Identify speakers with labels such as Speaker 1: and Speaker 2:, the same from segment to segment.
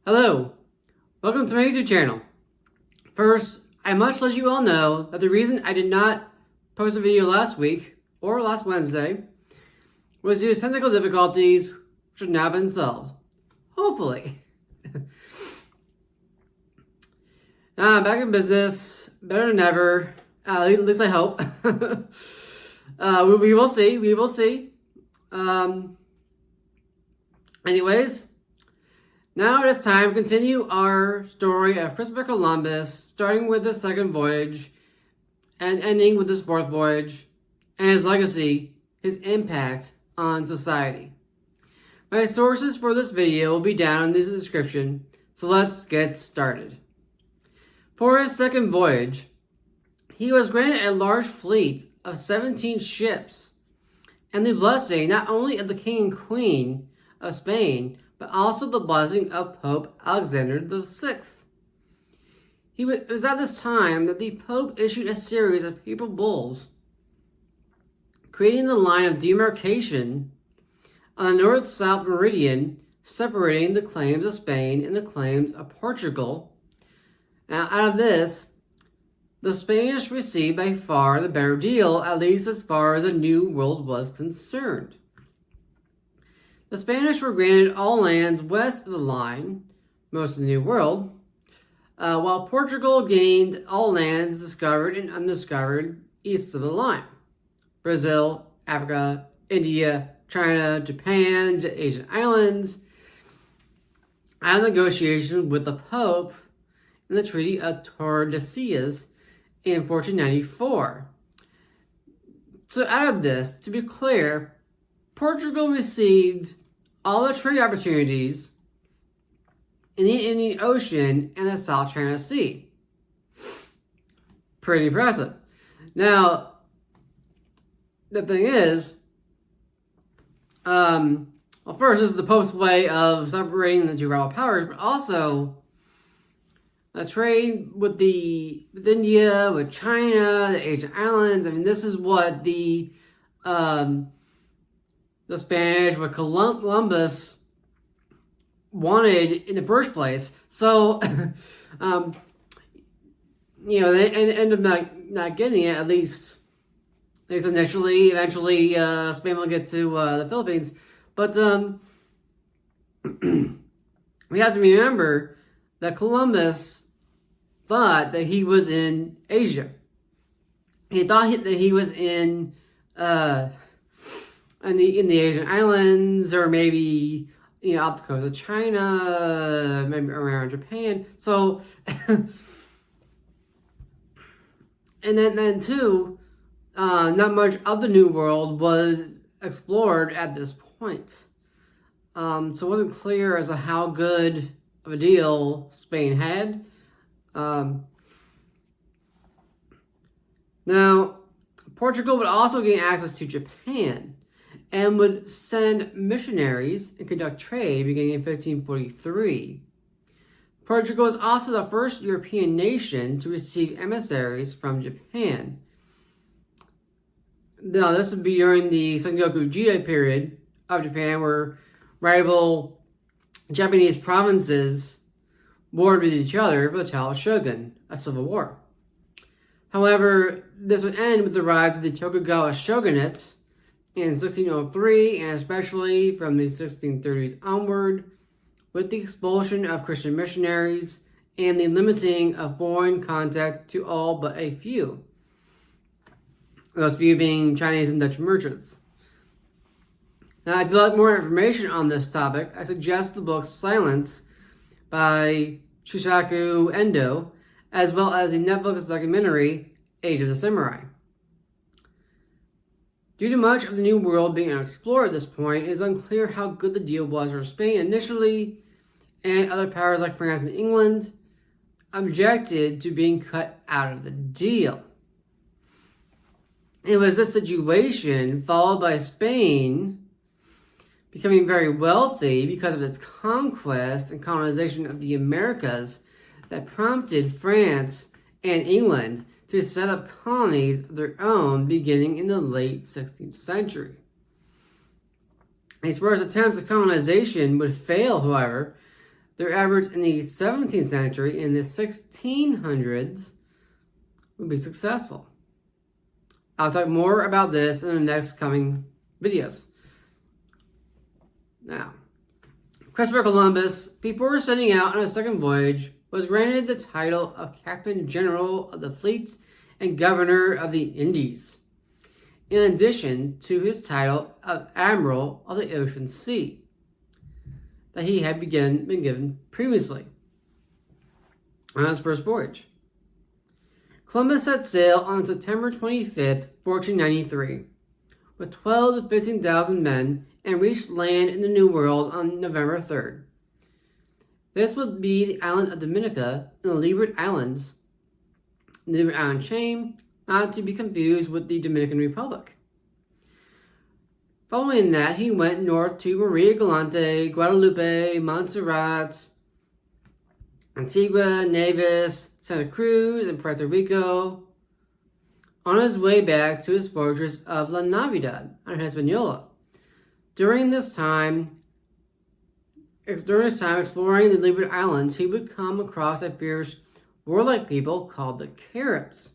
Speaker 1: Hello, welcome to my YouTube channel. First, I must let you all know that the reason I did not post a video last week or last Wednesday was due to technical difficulties which have now been solved. Hopefully. Back in business, better than ever, at least I hope. We will see. Anyways, now it is time to continue our story of Christopher Columbus, starting with the second voyage and ending with his fourth voyage, and his legacy, his impact on society. My sources for this video will be down in the description, so let's get started. For his second voyage, he was granted a large fleet of 17 ships, and the blessing not only of the King and Queen of Spain, but also the blessing of Pope Alexander VI. It was at this time that the Pope issued a series of papal bulls, creating the line of demarcation on the north-south meridian, separating the claims of Spain and the claims of Portugal. Now, out of this, the Spanish received by far the better deal, at least as far as the New World was concerned. The Spanish were granted all lands west of the line, most of the New World, while Portugal gained all lands discovered and undiscovered east of the line. Brazil, Africa, India, China, Japan, the Asian islands, and negotiations with the Pope in the Treaty of Tordesillas in 1494. So out of this, to be clear, Portugal received all the trade opportunities in the Indian Ocean and the South China Sea. Pretty impressive. Now, the thing is, first, this is the Pope's way of separating the two rival powers, but also a trade with India, with China, the Asian islands. I mean, this is what the Spanish, what Columbus wanted in the first place. So, they end up not getting it, at least initially. Eventually, Spain will get to the Philippines. But we have to remember that Columbus thought that he was in Asia. He thought that he was in the Asian islands, or maybe off the coast of China, maybe around Japan. So, and then too, not much of the New World was explored at this point. So it wasn't clear as to how good of a deal Spain had. Now, Portugal would also gain access to Japan and would send missionaries and conduct trade beginning in 1543. Portugal was also the first European nation to receive emissaries from Japan. Now, this would be during the Sengoku Jidai period of Japan, where rival Japanese provinces warred with each other for the title of shogun, a civil war. However, this would end with the rise of the Tokugawa shogunate in 1603, and especially from the 1630s onward, with the expulsion of Christian missionaries and the limiting of foreign contact to all but a few. Those few being Chinese and Dutch merchants. Now, if you'd like more information on this topic, I suggest the book Silence by Shusaku Endo, as well as the Netflix documentary Age of the Samurai. Due to much of the New World being unexplored at this point, it is unclear how good the deal was for Spain initially, and other powers like France and England objected to being cut out of the deal. It was this situation, followed by Spain becoming very wealthy because of its conquest and colonization of the Americas, that prompted France and England to set up colonies of their own beginning in the late 16th century. These first attempts at colonization would fail, however, their efforts in the 17th century and the 1600s would be successful. I'll talk more about this in the next coming videos. Now, Christopher Columbus, before setting out on a second voyage, was granted the title of Captain General of the Fleet and Governor of the Indies, in addition to his title of Admiral of the Ocean Sea that he had been given previously on his first voyage. Columbus set sail on September 25th, 1493, with 12 to 15,000 men and reached land in the New World on November 3rd. This would be the island of Dominica and the Leeward Islands, the Leeward Island chain, not to be confused with the Dominican Republic. Following that, he went north to Maria Galante, Guadalupe, Montserrat, Antigua, Nevis, Santa Cruz, and Puerto Rico, on his way back to his fortress of La Navidad on Hispaniola. During this time exploring the Leeward Islands, he would come across a fierce, warlike people called the Caribs,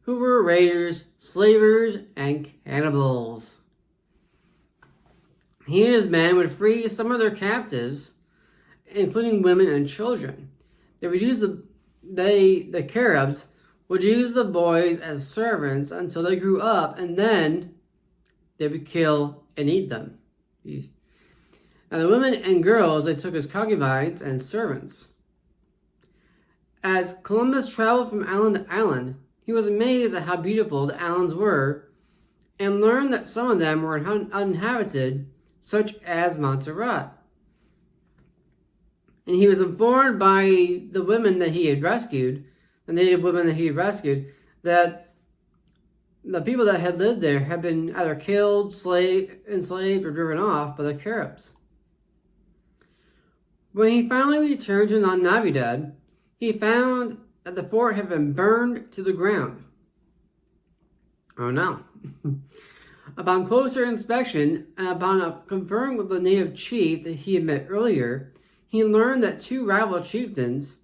Speaker 1: who were raiders, slavers, and cannibals. He and his men would free some of their captives, including women and children. The Caribs would use the boys as servants until they grew up, and then they would kill and eat them. Now, the women and girls they took as concubines and servants. As Columbus traveled from island to island, he was amazed at how beautiful the islands were, and learned that some of them were uninhabited, such as Montserrat. And he was informed by the women that he had rescued, the native women that he had rescued, that the people that had lived there had been either killed, enslaved, or driven off by the Caribs. When he finally returned to La Navidad, he found that the fort had been burned to the ground. Oh no. Upon closer inspection, and upon conferring with the native chief that he had met earlier, he learned that two rival chieftains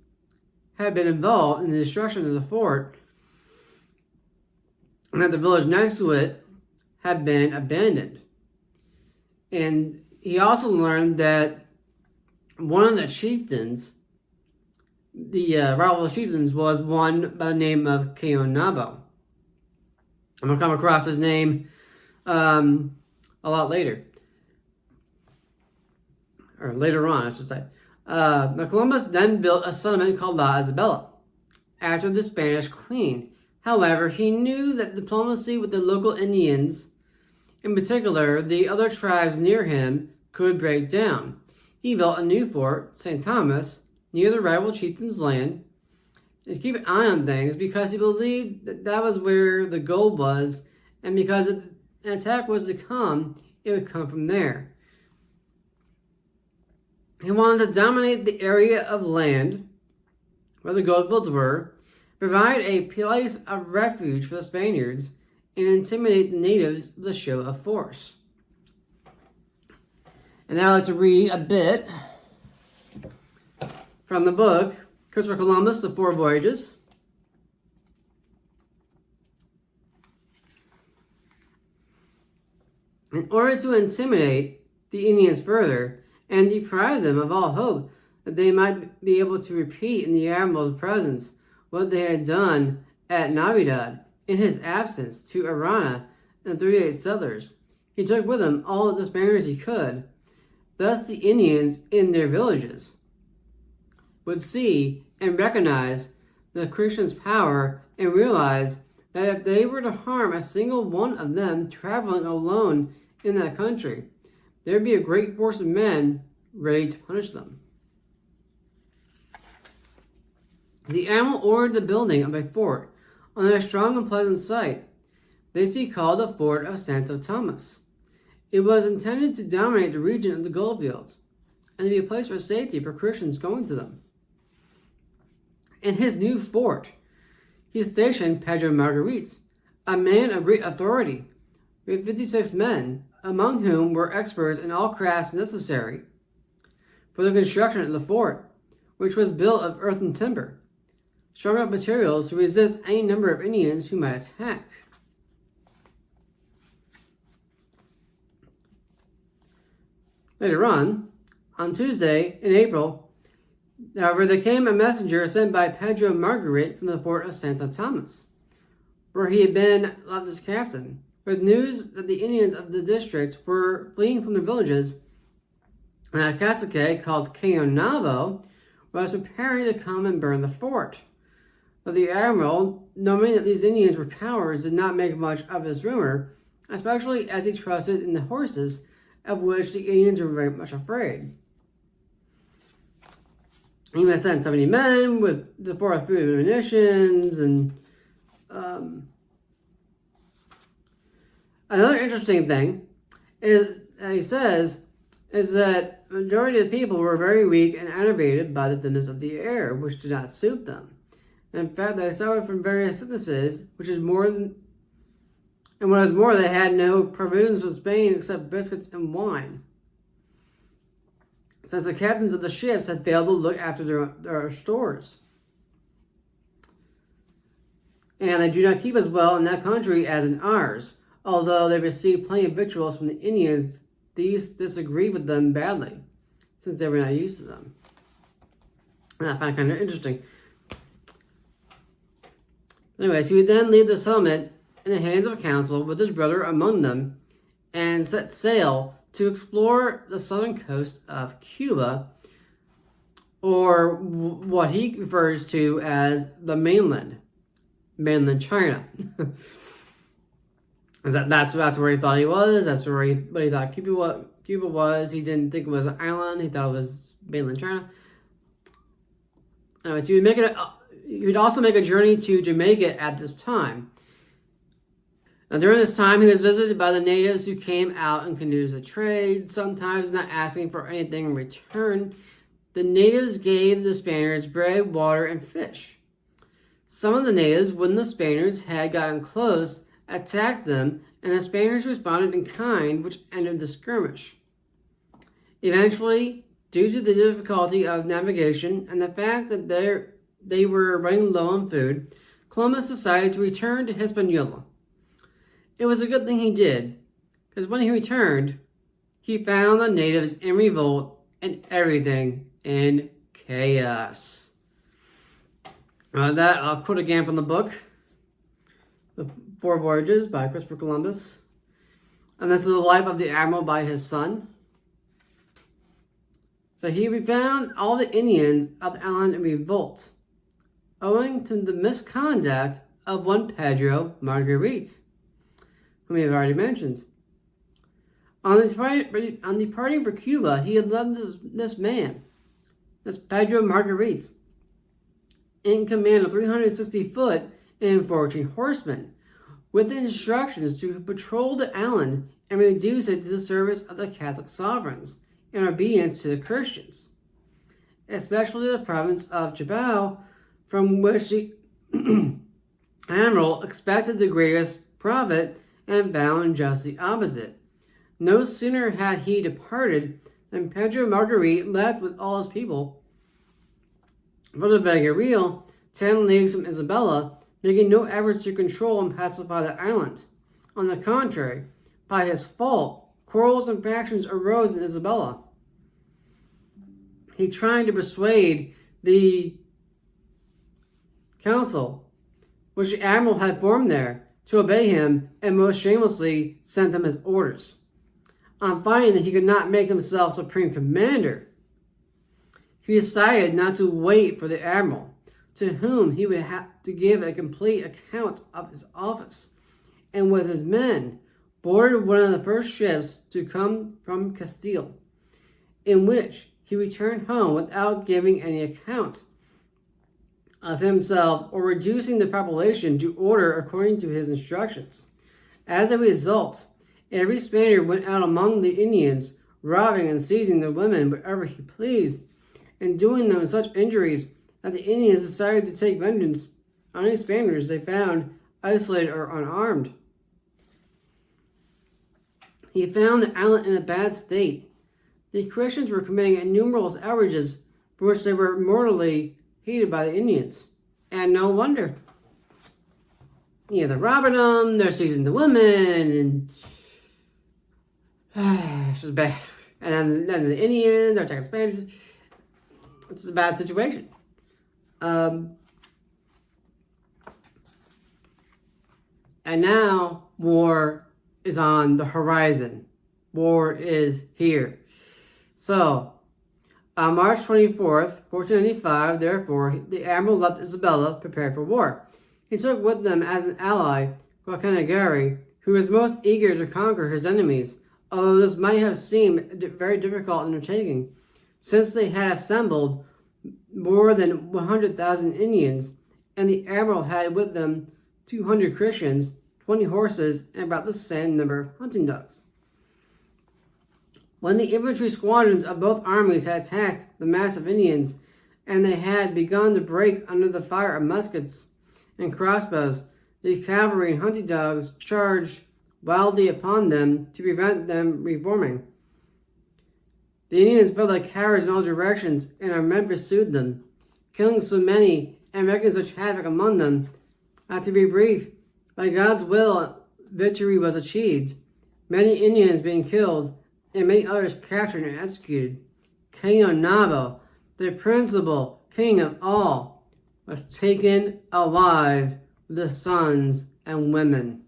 Speaker 1: had been involved in the destruction of the fort, and that the village next to it had been abandoned. And he also learned that one of the chieftains, the rival chieftains, was one by the name of Cohen. I'm going to come across his name a lot later. Or later on, I should say. Columbus then built a settlement called La Isabela, after the Spanish queen. However, he knew that diplomacy with the local Indians, in particular the other tribes near him, could break down. He built a new fort, St. Thomas, near the rival chieftain's land, and to keep an eye on things because he believed that that was where the gold was, and because an attack was to come, it would come from there. He wanted to dominate the area of land where the gold fields were, provide a place of refuge for the Spaniards, and intimidate the natives with a show of force. And now I'd like to read a bit from the book, Christopher Columbus, The Four Voyages. In order to intimidate the Indians further and deprive them of all hope that they might be able to repeat in the admiral's presence what they had done at Navidad in his absence to Arana and 38 settlers, he took with him all the Spaniards he could. Thus the Indians in their villages would see and recognize the Christians' power and realize that if they were to harm a single one of them traveling alone in that country, there would be a great force of men ready to punish them. The admiral ordered the building of a fort on a strong and pleasant site. This he called the Fort of Santo Tomas. It was intended to dominate the region of the gold fields and to be a place for safety for Christians going to them. In his new fort, he stationed Pedro Margarites, a man of great authority, with 56 men, among whom were experts in all crafts necessary for the construction of the fort, which was built of earth and timber, strong enough materials to resist any number of Indians who might attack. Later on Tuesday in April, however, there came a messenger sent by Pedro Margaret from the fort of Santo Tomas, where he had been left as captain, with news that the Indians of the district were fleeing from their villages, and a cacique called Colonialism was preparing to come and burn the fort. But the admiral, knowing that these Indians were cowards, did not make much of this rumor, especially as he trusted in the horses, of which the Indians were very much afraid. He even sent 70 men with the fourth food and munitions, and another interesting thing is he says is that the majority of the people were very weak and enervated by the thinness of the air, which did not suit them. In fact, they suffered from various sicknesses, which is more than, and what is more, they had no provisions from Spain except biscuits and wine, since the captains of the ships had failed to look after their stores. And they do not keep as well in that country as in ours. Although they received plenty of victuals from the Indians, these disagreed with them badly, since they were not used to them. And I find kind of interesting. Anyways, he would then leave the settlement in the hands of a council with his brother among them, and set sail to explore the southern coast of Cuba, or what he refers to as the mainland China. That's where he thought he was. That's where what he thought Cuba was. He didn't think it was an island. He thought it was mainland China. Anyways, he would also make a journey to Jamaica at this time. Now, during this time, he was visited by the natives who came out in canoes to trade, sometimes not asking for anything in return. The natives gave the Spaniards bread, water, and fish. Some of the natives, when the Spaniards had gotten close, attacked them, and the Spaniards responded in kind, which ended the skirmish. Eventually, due to the difficulty of navigation and the fact that they were running low on food, Columbus decided to return to Hispaniola. It was a good thing he did, because when he returned, he found the natives in revolt and everything in chaos. That I'll quote again from the book, The Four Voyages by Christopher Columbus. And this is the life of the admiral by his son. So he found all the Indians of the island in revolt, owing to the misconduct of one Pedro Margaret, whom we have already mentioned. On departing for Cuba, he had left this man, this Pedro Margaret, in command of 360 foot and 14 horsemen, with the instructions to patrol the island and reduce it to the service of the Catholic sovereigns in obedience to the Christians, especially the province of Jabal, from which the admiral expected the greatest profit and found just the opposite. No sooner had he departed than Pedro Margaret left with all his people for the Veguerillo, 10 leagues from Isabella, making no efforts to control and pacify the island. On the contrary, by his fault, quarrels and factions arose in Isabella. He tried to persuade the council, which the admiral had formed there, to obey him, and most shamelessly sent them his orders. On finding that he could not make himself supreme commander, he decided not to wait for the admiral, to whom he would have to give a complete account of his office, and with his men boarded one of the first ships to come from Castile, in which he returned home without giving any account of himself or reducing the population to order according to his instructions. As a result, every Spaniard went out among the Indians, robbing and seizing the women wherever he pleased, and doing them such injuries that the Indians decided to take vengeance on any Spaniards they found isolated or unarmed. He found the island in a bad state. the Christians were committing innumerable outrages for which they were mortally hated by the Indians. And no wonder. They're robbing them, they're seizing the women, and it's just bad. And then the Indians are attacking Spaniards. It's a bad situation. And now war is on the horizon. War is here. So, on March 24th, 1495, therefore, the admiral left Isabella prepared for war. He took with them as an ally Guacanagari, who was most eager to conquer his enemies, although this might have seemed a very difficult undertaking, since they had assembled more than 100,000 Indians, and the admiral had with them 200 Christians, 20 horses, and about the same number of hunting dogs. When the infantry squadrons of both armies had attacked the mass of Indians, and they had begun to break under the fire of muskets and crossbows, the cavalry and hunting dogs charged wildly upon them to prevent them reforming. The Indians fled like cowards in all directions, and our men pursued them, killing so many and making such havoc among them. To be brief, by God's will, victory was achieved, many Indians being killed, and many others captured and executed. King Onabo, the principal king of all, was taken alive with the sons and women.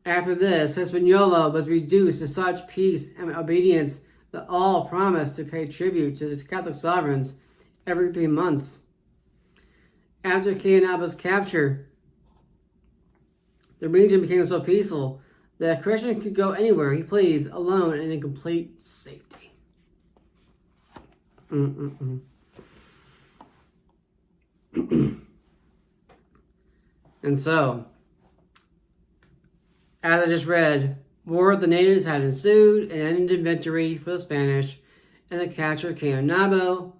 Speaker 1: After this, Hispaniola was reduced to such peace and obedience that all promised to pay tribute to the Catholic sovereigns every 3 months. After King Onabo's capture, the region became so peaceful that a Christian could go anywhere he pleased, alone and in complete safety. And so, as I just read, war with the natives had ensued and ended in victory for the Spanish and the capture of King Onabo,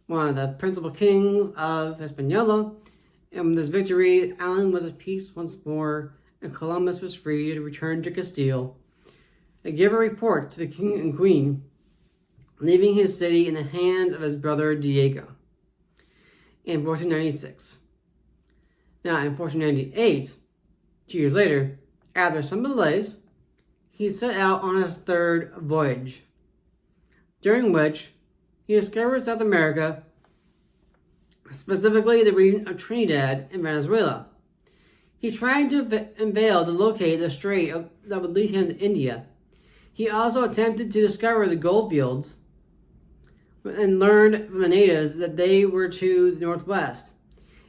Speaker 1: one of the principal kings of Hispaniola. And with this victory, the island was at peace once more, and Columbus was free to return to Castile and give a report to the king and queen, leaving his city in the hands of his brother Diego in 1496. Now, in 1498, 2 years later, after some delays, he set out on his third voyage, during which he discovered South America, specifically the region of Trinidad and Venezuela. He tried to unveil to locate the strait that would lead him to India. He also attempted to discover the gold fields and learned from the natives that they were to the northwest.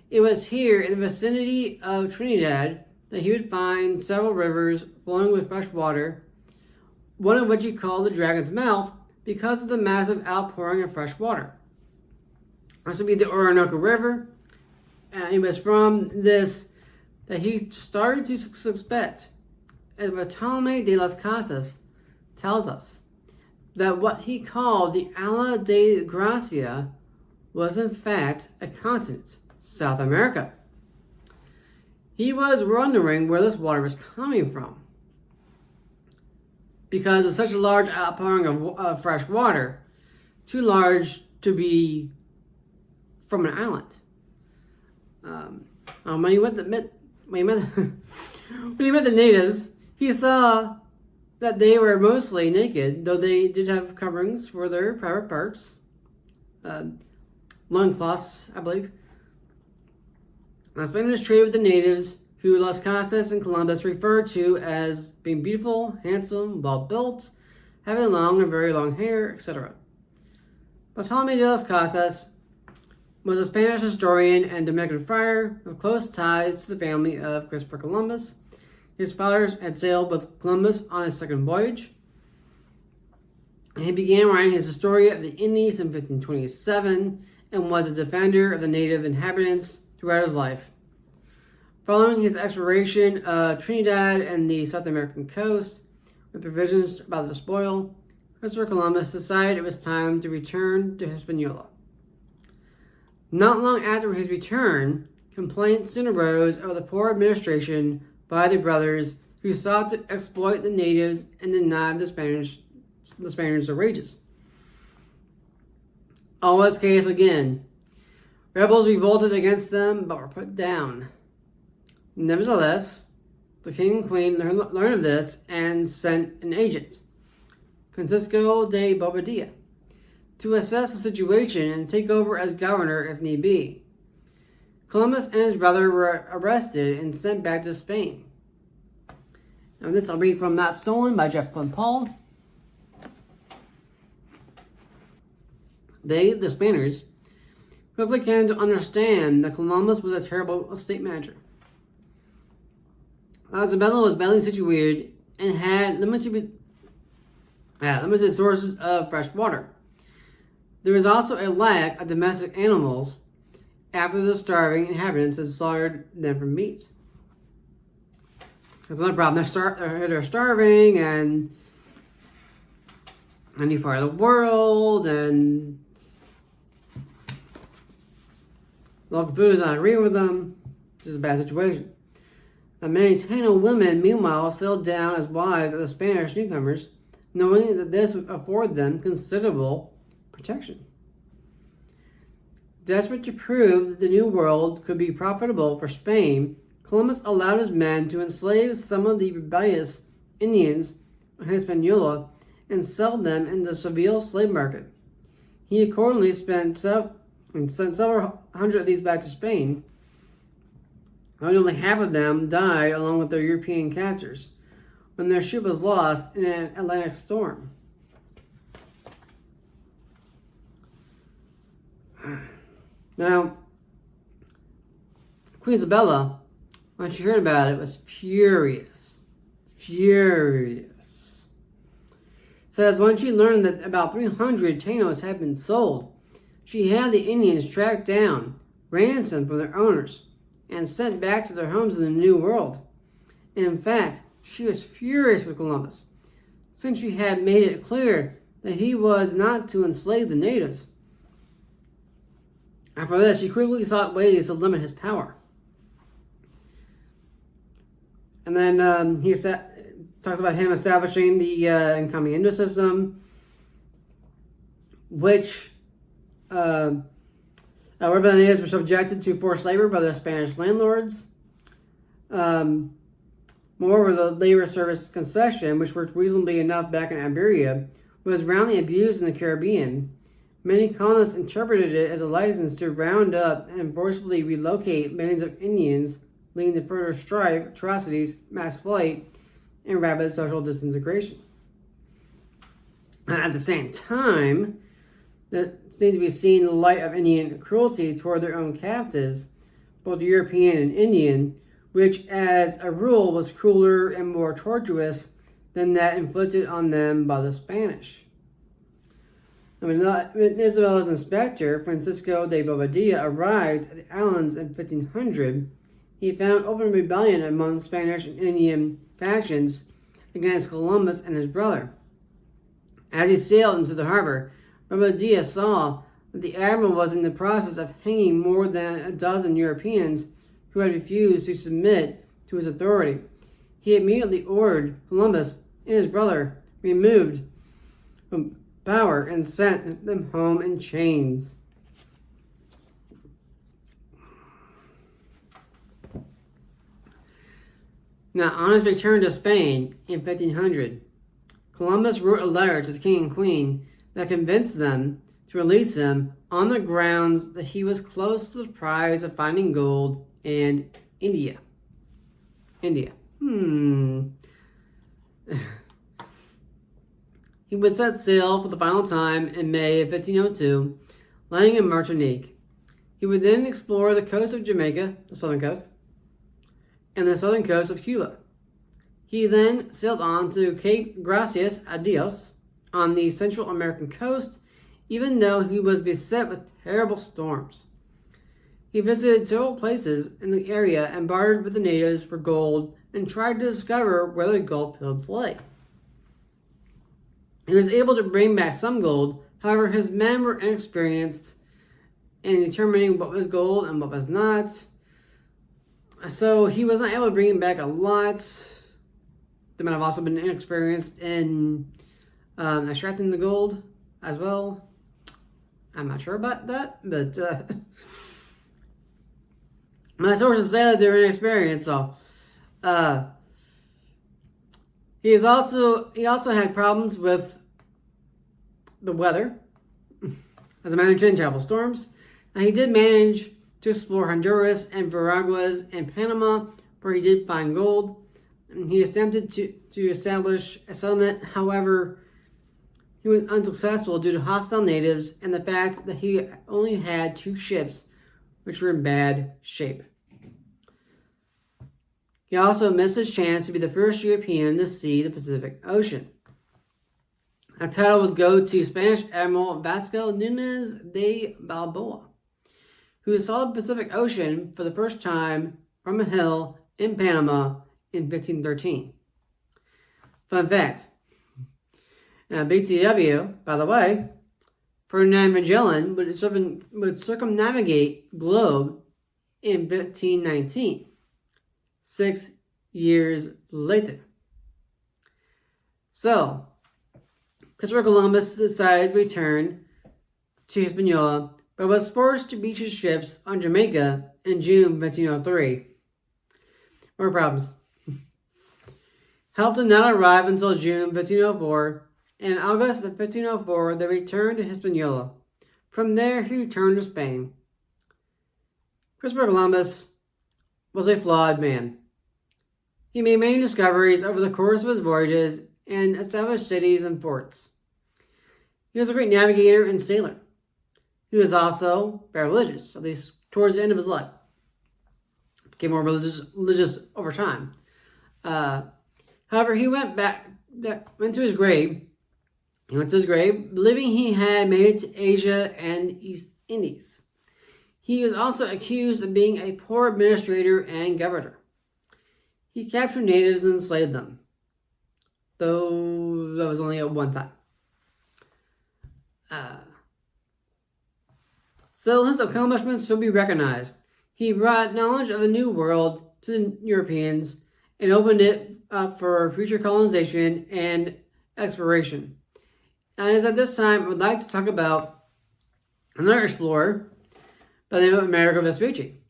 Speaker 1: It was here in the vicinity of Trinidad that he would find several rivers flowing with fresh water, one of which he called the Dragon's Mouth because of the massive outpouring of fresh water. This would be the Orinoco River, and it was from this that he started to suspect, as Bartolome de las Casas tells us, that what he called the Isla de Gracia was in fact a continent, South America. He was wondering where this water was coming from, because of such a large outpouring of fresh water, too large to be from an island. When he met the natives, he saw that they were mostly naked, though they did have coverings for their private parts, loincloths, I believe. Spaniards traded with the natives, who Las Casas and Columbus referred to as being beautiful, handsome, well-built, having long and very long hair, etc. Bartolome de las Casas was a Spanish historian and Dominican friar with close ties to the family of Christopher Columbus. His father had sailed with Columbus on his second voyage. He began writing his Historia of the Indies in 1527 and was a defender of the native inhabitants throughout his life. Following his exploration of Trinidad and the South American coast, with provisions about the spoil, Christopher Columbus decided it was time to return to Hispaniola. Not long after his return, complaints soon arose over the poor administration by the brothers who sought to exploit the natives and deny the Spaniards their wages. Always case again. Rebels revolted against them, but were put down. Nevertheless, the king and queen learned of this and sent an agent, Francisco de Bombardier, to assess the situation and take over as governor if need be. Columbus and his brother were arrested and sent back to Spain. Now this I'll read from Not Stolen by Jeff Flynn-Paul. They, the Spaniards, quickly came to understand that Columbus was a terrible state manager. Isabella was badly situated and had limited sources of fresh water. There was also a lack of domestic animals after the starving inhabitants had slaughtered them for meat. That's another problem. They're starving and any part of the world, and local food is not agreeing with them. It's just a bad situation. Now, many Taino women, meanwhile, settled down as wives of the Spanish newcomers, knowing that this would afford them considerable protection. Desperate to prove that the New World could be profitable for Spain, Columbus allowed his men to enslave some of the rebellious Indians on Hispaniola and sell them in the Seville slave market. He accordingly sent several hundred of these back to Spain, and only half of them died along with their European captors when their ship was lost in an Atlantic storm. Now, Queen Isabella, when she heard about it, was furious. Says when she learned that about 300 Tainos had been sold, she had the Indians tracked down, ransomed from their owners, and sent back to their homes in the New World. In fact, she was furious with Columbus, since she had made it clear that he was not to enslave the natives. After this, she quickly sought ways to limit his power. And then he talks about him establishing the Columbianum system, which whereby the natives were subjected to forced labor by their Spanish landlords. Moreover, the labor service concession, which worked reasonably enough back in Iberia, was roundly abused in the Caribbean. Many colonists interpreted it as a license to round up and forcibly relocate millions of Indians, leading to further strife, atrocities, mass flight, and rapid social disintegration. At the same time, it needs to be seen in the light of Indian cruelty toward their own captives, both European and Indian, which as a rule was crueler and more tortuous than that inflicted on them by the Spanish. When Isabella's inspector, Francisco de Bobadilla, arrived at the islands in 1500, he found open rebellion among Spanish and Indian factions against Columbus and his brother. As he sailed into the harbor, Bobadilla saw that the admiral was in the process of hanging more than a dozen Europeans who had refused to submit to his authority. He immediately ordered Columbus and his brother removed from power and sent them home in chains. Now, on his return to Spain in 1500, Columbus wrote a letter to the king and queen that convinced them to release him on the grounds that he was close to the prize of finding gold in India. He would set sail for the final time in May of 1502, landing in Martinique. He would then explore the coast of Jamaica, the southern coast, and the southern coast of Cuba. He then sailed on to Cape Gracias a Dios on the Central American coast, even though he was beset with terrible storms. He visited several places in the area and bartered with the natives for gold and tried to discover where the gold fields lay. He was able to bring back some gold, however his men were inexperienced in determining what was gold and what was not. So he was not able to bring back a lot. they might have also been inexperienced in extracting the gold as well. I'm not sure about that, but my sources say that they're inexperienced. So he also had problems with the weather, as I mentioned, terrible storms. And he did manage to explore Honduras and Veraguas and Panama, where he did find gold. And he attempted to establish a settlement. However, he was unsuccessful due to hostile natives and the fact that he only had 2 ships, which were in bad shape. He also missed his chance to be the first European to see the Pacific Ocean. That title would go to Spanish Admiral Vasco Núñez de Balboa, who saw the Pacific Ocean for the first time from a hill in Panama in 1513. Fun fact. BTW, by the way, Ferdinand Magellan would circumnavigate the globe in 1519. 6 years later. So, Christopher Columbus decided to return to Hispaniola, but was forced to beach his ships on Jamaica in June 1503. More problems. Help did not arrive until June 1504, and in August of 1504 they returned to Hispaniola. From there he returned to Spain. Christopher Columbus was a flawed man. He made many discoveries over the course of his voyages and established cities and forts. He was a great navigator and sailor. He was also very religious, at least towards the end of his life. Became more religious over time. However, he went to his grave. He went to his grave believing he had made it to Asia and East Indies. He was also accused of being a poor administrator and governor. He captured natives and enslaved them, though that was only at one time. So his accomplishments should be recognized. He brought knowledge of the New World to the Europeans and opened it up for future colonization and exploration. And as at this time, I would like to talk about another explorer by the name of Amerigo Vespucci.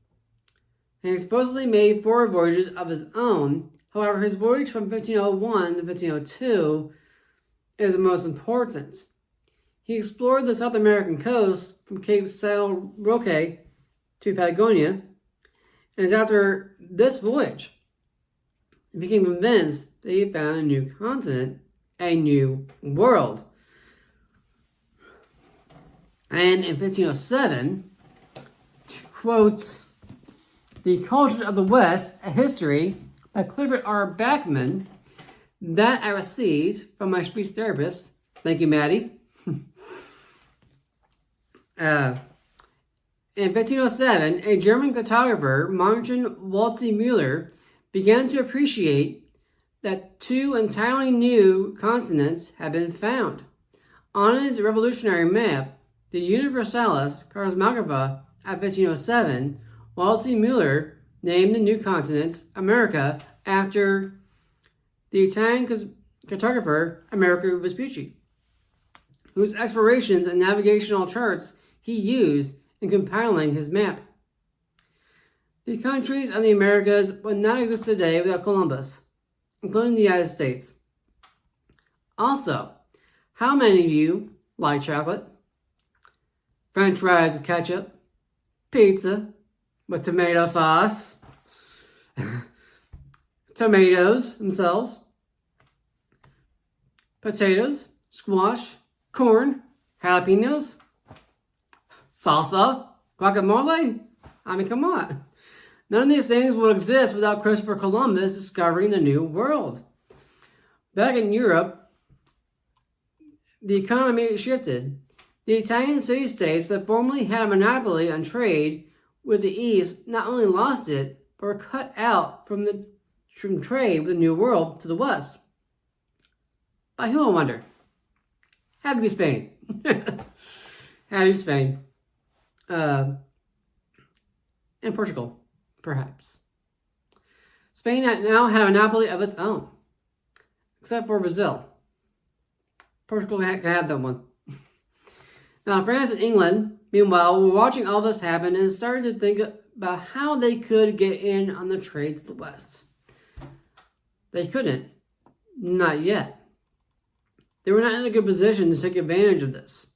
Speaker 1: And he supposedly made 4 voyages of his own. However, his voyage from 1501 to 1502 is the most important. He explored the South American coast from Cape São Roque to Patagonia, and it's after this voyage he became convinced that he had found a new continent, a new world. And in 1507, to quote The Culture of the West, A History by Clifford R. Backman, that I received from my speech therapist. Thank you, Maddie. In 1507, a German cartographer, Martin Waldseemüller, began to appreciate that 2 entirely new continents had been found. On his revolutionary map, the Universalis Cartographica at 1507, Waldseemüller named the new continents America after the Italian cartographer Amerigo Vespucci, whose explorations and navigational charts he used in compiling his map. The countries of the Americas would not exist today without Columbus, including the United States. Also, how many of you like chocolate? French fries with ketchup, pizza with tomato sauce, tomatoes themselves, potatoes, squash, corn, jalapenos, salsa, guacamole. I mean, come on. None of these things would exist without Christopher Columbus discovering the New World. Back in Europe, the economy shifted. The Italian city-states that formerly had a monopoly on trade with the East not only lost it, but were cut out from trade with the New World to the West. By who, I wonder? Had to be Spain. Had to be Spain. And Portugal, perhaps. Spain now had a monopoly of its own. except for Brazil. Portugal can have that one. Now, France and England, meanwhile, were watching all this happen and started to think about how they could get in on the trade to the West. They couldn't. Not yet. They were not in a good position to take advantage of this.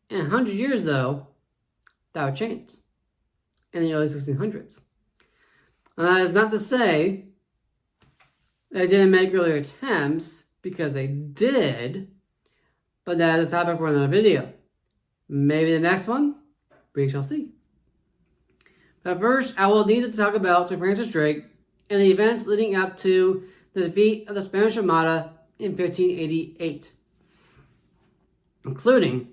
Speaker 1: In 100 years, though, that would change. In the early 1600s. And that is not to say they didn't make earlier attempts, because they did, but that is a topic for another video. Maybe the next one, we shall see. But first, I will need to talk about Sir Francis Drake and the events leading up to the defeat of the Spanish Armada in 1588, including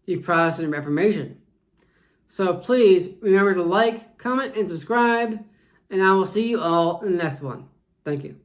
Speaker 1: the Protestant Reformation. So please remember to like, comment, and subscribe, and I will see you all in the next one. Thank you.